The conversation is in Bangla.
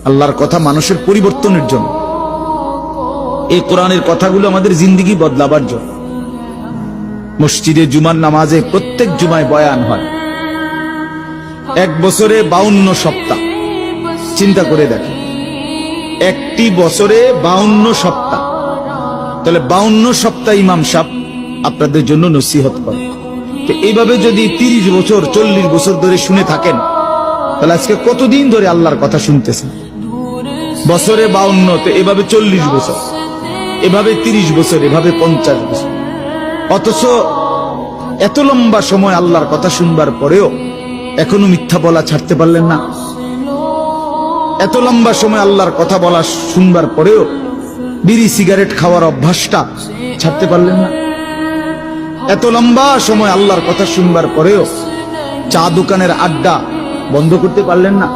আল্লাহর কথা মানুষের পরিবর্তনের জন্য। এই কোরআনের কথাগুলো আমাদের জিন্দেগি বদলাবার জন্য। মসজিদে জুমার নামাজে প্রত্যেক জুমায় বয়ান হয়। এক বছরে 52 সপ্তাহ, চিন্তা করে দেখেন, একটি বছরে 52 সপ্তাহ। তাহলে 52 সপ্তাহ ইমাম সাহেব আপনাদের জন্য নসিহত করে। তো এইভাবে যদি 30 বছর 40 বছর ধরে শুনে থাকেন, তাহলে আজকে কতদিন ধরে আল্লাহর কথা শুনতেছেন? বছরে 52, তো এভাবে 40 বছর, এভাবে 30 বছর, এভাবে 50 বছর। অথচ এত লম্বা সময় আল্লাহর কথা শুনবার পরেও এখনো মিথ্যা বলা ছাড়তে পারলেন না। এত লম্বা সময় আল্লাহর কথা বলা শুনবার পরেও বিড়ি সিগারেট খাওয়ার অভ্যাসটা ছাড়তে পারলেন না। এত লম্বা সময় আল্লাহর কথা শুনবার পরেও চা দোকানের আড্ডা বন্ধ করতে পারলেন না।